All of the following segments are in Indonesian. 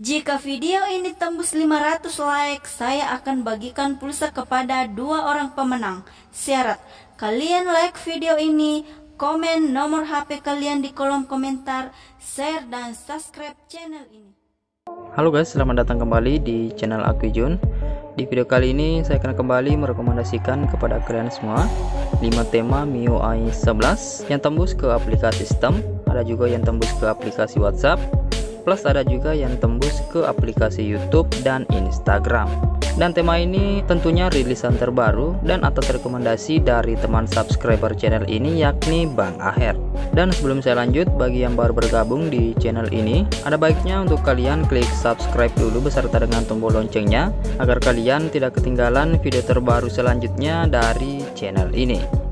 Jika video ini tembus 500 like, saya akan bagikan pulsa kepada 2 orang pemenang. Syarat, kalian like video ini, komen nomor HP kalian di kolom komentar, share dan subscribe channel ini. Halo guys, selamat datang kembali di channel aku Jun. Di video kali ini saya akan kembali merekomendasikan kepada kalian semua 5 tema MIUI 11 yang tembus ke aplikasi sistem, ada juga yang tembus ke aplikasi WhatsApp, plus ada juga yang tembus ke aplikasi YouTube dan Instagram. Dan tema ini tentunya rilisan terbaru dan atas rekomendasi dari teman subscriber channel ini, yakni Bang Aher. Dan sebelum saya lanjut, bagi yang baru bergabung di channel ini, ada baiknya untuk kalian klik subscribe dulu beserta dengan tombol loncengnya agar kalian tidak ketinggalan video terbaru selanjutnya dari channel ini.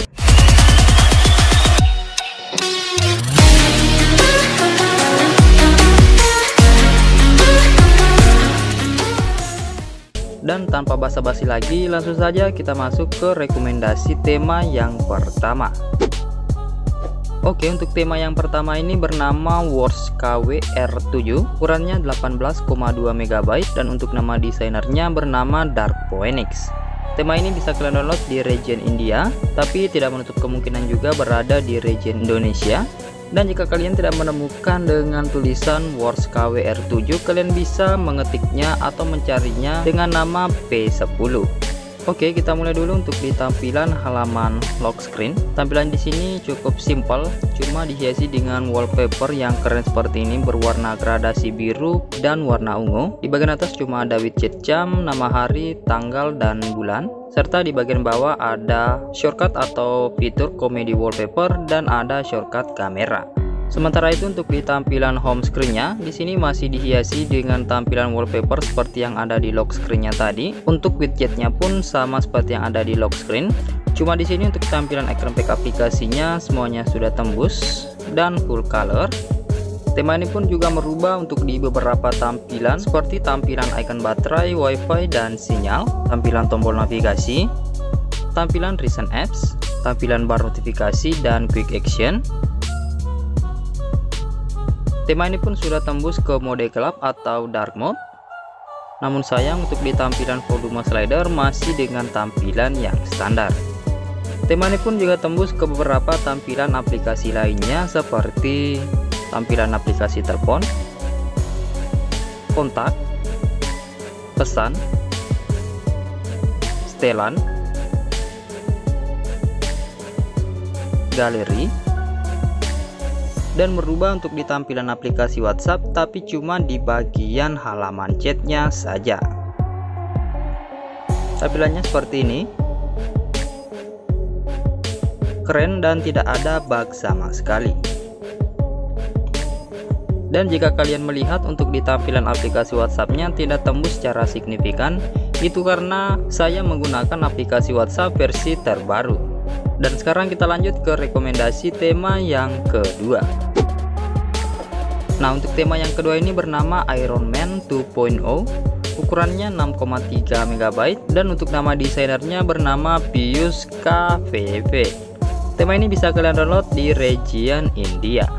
Dan tanpa basa-basi lagi, langsung saja kita masuk ke rekomendasi tema yang pertama. Oke, untuk tema yang pertama ini bernama Wars KW R7, ukurannya 18,2 MB, dan untuk nama desainernya bernama Dark Phoenix. Tema ini bisa kalian download di region India, tapi tidak menutup kemungkinan juga berada di region Indonesia. Dan jika kalian tidak menemukan dengan tulisan Wars KW R7, kalian bisa mengetiknya atau mencarinya dengan nama P10. Oke, kita mulai dulu untuk di tampilan halaman lock screen. Tampilan di sini cukup simpel, cuma dihiasi dengan wallpaper yang keren seperti ini berwarna gradasi biru dan warna ungu. Di bagian atas cuma ada widget jam, nama hari, tanggal, dan bulan. Serta di bagian bawah ada shortcut atau fitur komedi wallpaper dan ada shortcut kamera. Sementara itu untuk di tampilan home screen-nya, di sini masih dihiasi dengan tampilan wallpaper seperti yang ada di lock screen-nya tadi. Untuk widgetnya pun sama seperti yang ada di lock screen. Cuma di sini untuk tampilan icon pack aplikasinya semuanya sudah tembus dan full color. Tema ini pun juga merubah untuk di beberapa tampilan seperti tampilan icon baterai, wifi, dan sinyal, tampilan tombol navigasi, tampilan recent apps, tampilan bar notifikasi, dan quick action. Tema ini pun sudah tembus ke mode gelap atau dark mode. Namun sayang untuk di tampilan volume slider masih dengan tampilan yang standar. Tema ini pun juga tembus ke beberapa tampilan aplikasi lainnya seperti tampilan aplikasi telepon, kontak, pesan, setelan, galeri, dan merubah untuk di tampilan aplikasi WhatsApp, tapi cuma di bagian halaman chatnya saja. Tampilannya seperti ini, keren dan tidak ada bug sama sekali. Dan jika kalian melihat untuk di tampilan aplikasi WhatsApp-nya tidak tembus secara signifikan, itu karena saya menggunakan aplikasi WhatsApp versi terbaru. Dan sekarang kita lanjut ke rekomendasi tema yang kedua. Nah, untuk tema yang kedua ini bernama Iron Man 2.0, ukurannya 6,3 MB, dan untuk nama desainernya bernama Piyush KVV. Tema ini bisa kalian download di region India.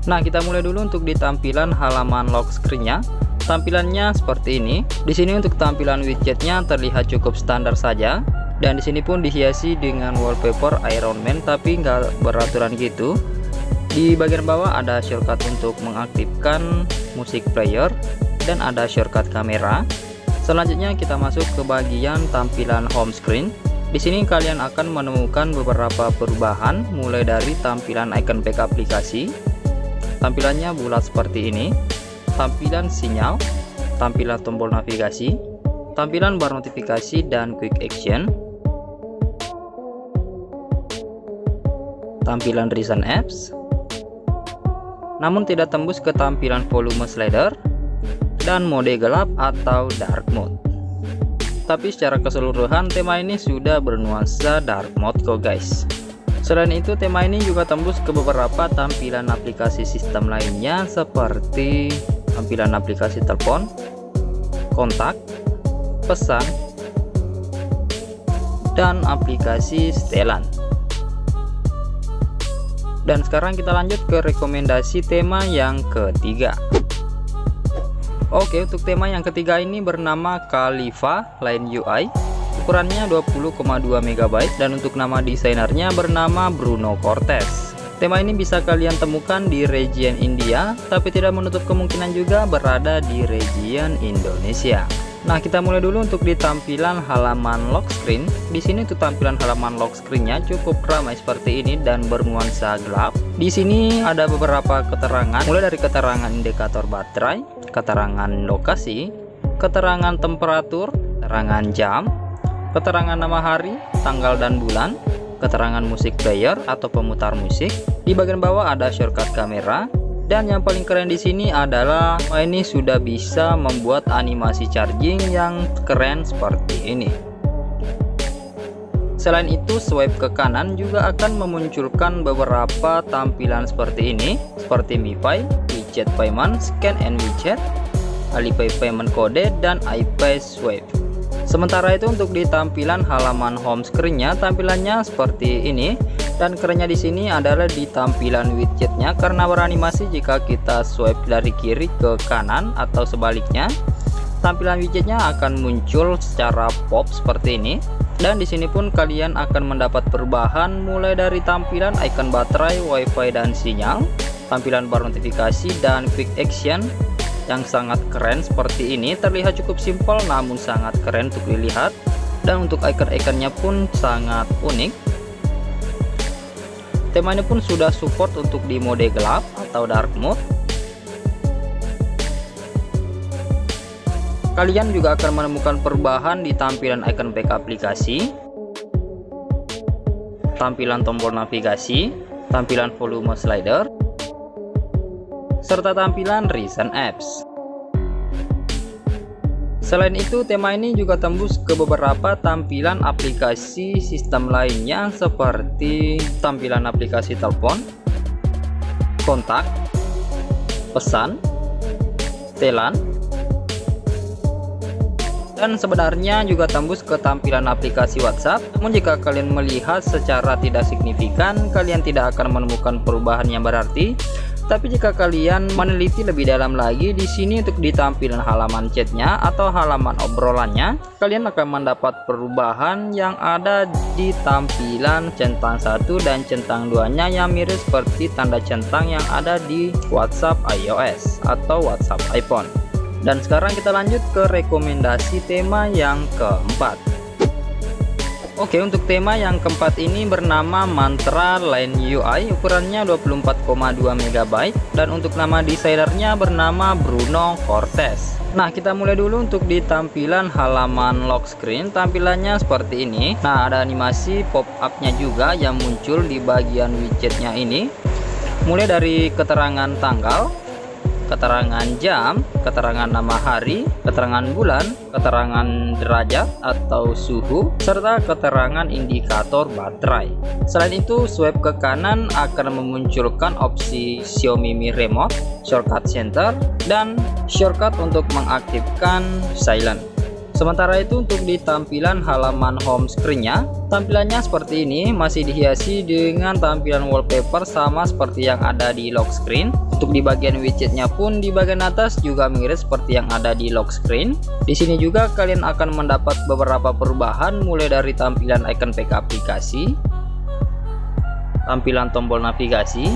Nah, kita mulai dulu untuk di tampilan halaman lock screen-nya. Tampilannya seperti ini. Di sini untuk tampilan widgetnya terlihat cukup standar saja. Dan di sini pun dihiasi dengan wallpaper Iron Man, tapi nggak beraturan gitu. Di bagian bawah ada shortcut untuk mengaktifkan musik player dan ada shortcut kamera. Selanjutnya kita masuk ke bagian tampilan home screen. Di sini kalian akan menemukan beberapa perubahan, mulai dari tampilan icon pack aplikasi. Tampilannya bulat seperti ini, tampilan sinyal, tampilan tombol navigasi, tampilan bar notifikasi, dan quick action, tampilan recent apps, namun tidak tembus ke tampilan volume slider dan mode gelap atau dark mode. Tapi secara keseluruhan tema ini sudah bernuansa dark mode kok guys. Selain itu, tema ini juga tembus ke beberapa tampilan aplikasi sistem lainnya seperti tampilan aplikasi telepon, kontak, pesan, dan aplikasi setelan. Dan sekarang kita lanjut ke rekomendasi tema yang ketiga. Oke, untuk tema yang ketiga ini bernama Khalifa Line UI, ukurannya 20,2 MB, dan untuk nama desainernya bernama Bruno Cortez. Tema ini bisa kalian temukan di region India, tapi tidak menutup kemungkinan juga berada di region Indonesia. Nah, kita mulai dulu untuk di tampilan halaman lock screen. Di sini untuk tampilan halaman lock screen-nya cukup ramai seperti ini dan bernuansa gelap. Di sini ada beberapa keterangan, mulai dari keterangan indikator baterai, keterangan lokasi, keterangan temperatur, keterangan jam, keterangan nama hari, tanggal dan bulan, keterangan musik player atau pemutar musik. Di bagian bawah ada shortcut kamera, dan yang paling keren di sini adalah ini sudah bisa membuat animasi charging yang keren seperti ini. Selain itu, swipe ke kanan juga akan memunculkan beberapa tampilan seperti ini, seperti MiFi, widget payment, scan and widget, Alipay payment code, dan iPay swipe. Sementara itu untuk di tampilan halaman home screen-nya tampilannya seperti ini, dan kerennya di sini adalah di tampilan widgetnya karena beranimasi jika kita swipe dari kiri ke kanan atau sebaliknya. Tampilan widgetnya akan muncul secara pop seperti ini, dan di sini pun kalian akan mendapat perubahan mulai dari tampilan icon baterai, wifi dan sinyal, tampilan bar notifikasi dan quick action yang sangat keren seperti ini. Terlihat cukup simpel namun sangat keren untuk dilihat, dan untuk icon-iconnya pun sangat unik. Tema ini pun sudah support untuk di mode gelap atau dark mode. Kalian juga akan menemukan perubahan di tampilan icon back aplikasi, tampilan tombol navigasi, tampilan volume slider, serta tampilan recent apps. Selain itu, tema ini juga tembus ke beberapa tampilan aplikasi sistem lainnya seperti tampilan aplikasi telepon, kontak, pesan, setelan, dan sebenarnya juga tembus ke tampilan aplikasi WhatsApp. Namun jika kalian melihat secara tidak signifikan, kalian tidak akan menemukan perubahan yang berarti. Tapi jika kalian meneliti lebih dalam lagi, di sini untuk di tampilan halaman chatnya atau halaman obrolannya, kalian akan mendapat perubahan yang ada di tampilan centang 1 dan centang 2-nya yang mirip seperti tanda centang yang ada di WhatsApp iOS atau WhatsApp iPhone. Dan sekarang kita lanjut ke rekomendasi tema yang keempat. Oke, untuk tema yang keempat ini bernama Mantra Line UI, ukurannya 24,2 MB, dan untuk nama desainernya bernama Bruno Cortez. Nah, kita mulai dulu untuk di tampilan halaman lock screen. Tampilannya seperti ini. Nah, ada animasi pop-up-nya juga yang muncul di bagian widgetnya ini. Mulai dari keterangan tanggal, keterangan jam, keterangan nama hari, keterangan bulan, keterangan derajat atau suhu, serta keterangan indikator baterai. Selain itu, swipe ke kanan akan memunculkan opsi Xiaomi Mi Remote, shortcut center, dan shortcut untuk mengaktifkan silent. Sementara itu untuk di tampilan halaman home screen-nya, tampilannya seperti ini, masih dihiasi dengan tampilan wallpaper sama seperti yang ada di lock screen. Untuk di bagian widgetnya pun di bagian atas juga mirip seperti yang ada di lock screen. Di sini juga kalian akan mendapat beberapa perubahan mulai dari tampilan icon back aplikasi, tampilan tombol navigasi,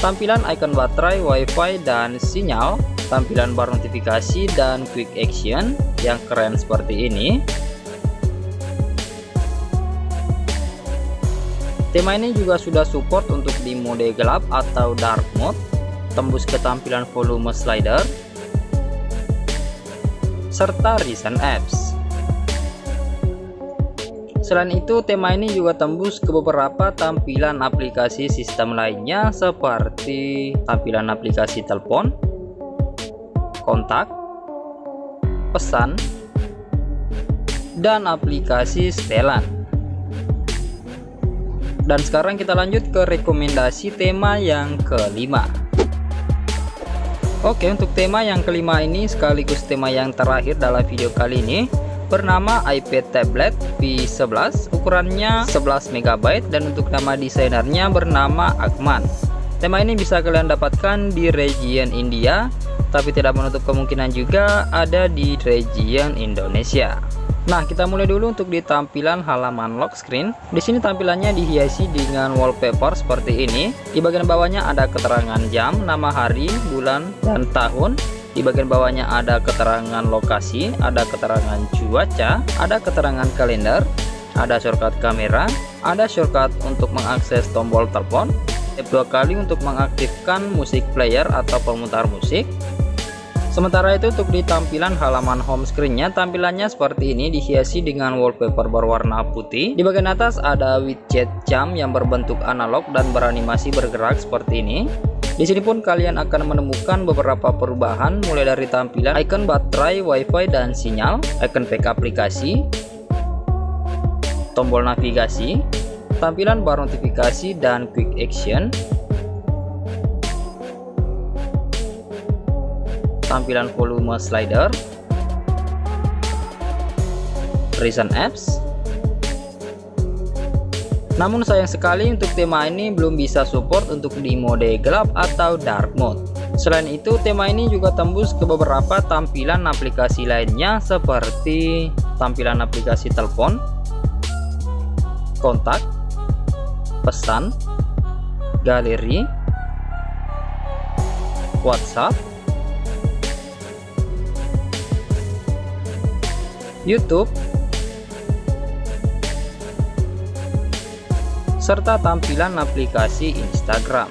tampilan icon baterai, wifi dan sinyal, tampilan bar notifikasi dan quick action yang keren seperti ini. Tema ini juga sudah support untuk di mode gelap atau dark mode, tembus ke tampilan volume slider, serta recent apps. Selain itu, tema ini juga tembus ke beberapa tampilan aplikasi sistem lainnya seperti tampilan aplikasi telepon, kontak, pesan, dan aplikasi setelan. Dan sekarang kita lanjut ke rekomendasi tema yang kelima. Oke, untuk tema yang kelima ini sekaligus tema yang terakhir dalam video kali ini, bernama iPad Tablet V11, ukurannya 11 MB, dan untuk nama desainernya bernama Akman. Tema ini bisa kalian dapatkan di region India, tapi tidak menutup kemungkinan juga ada di region Indonesia. Nah, kita mulai dulu untuk di tampilan halaman lock screen. Di sini tampilannya dihiasi dengan wallpaper seperti ini. Di bagian bawahnya ada keterangan jam, nama hari, bulan, dan tahun. Di bagian bawahnya ada keterangan lokasi, ada keterangan cuaca, ada keterangan kalender, ada shortcut kamera, ada shortcut untuk mengakses tombol telepon, tap 2 kali untuk mengaktifkan musik player atau pemutar musik. Sementara itu untuk di tampilan halaman home screen-nya, tampilannya seperti ini, dihiasi dengan wallpaper berwarna putih. Di bagian atas ada widget jam yang berbentuk analog dan beranimasi bergerak seperti ini. Di sini pun kalian akan menemukan beberapa perubahan, mulai dari tampilan icon baterai, wifi dan sinyal, icon pack aplikasi, tombol navigasi, tampilan bar notifikasi dan quick action, tampilan volume slider, recent apps. Namun sayang sekali untuk tema ini belum bisa support untuk di mode gelap atau dark mode. Selain itu, tema ini juga tembus ke beberapa tampilan aplikasi lainnya seperti tampilan aplikasi telepon, kontak, pesan, galeri, WhatsApp, YouTube, serta tampilan aplikasi Instagram.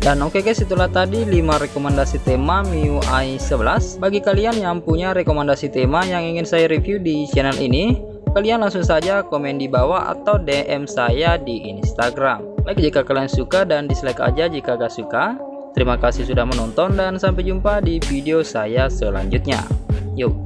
Dan oke guys, itulah tadi 5 rekomendasi tema MIUI 11. Bagi kalian yang punya rekomendasi tema yang ingin saya review di channel ini, kalian langsung saja komen di bawah atau DM saya di Instagram. Like jika kalian suka dan dislike aja jika gak suka. Terima kasih sudah menonton dan sampai jumpa di video saya selanjutnya. Yuk.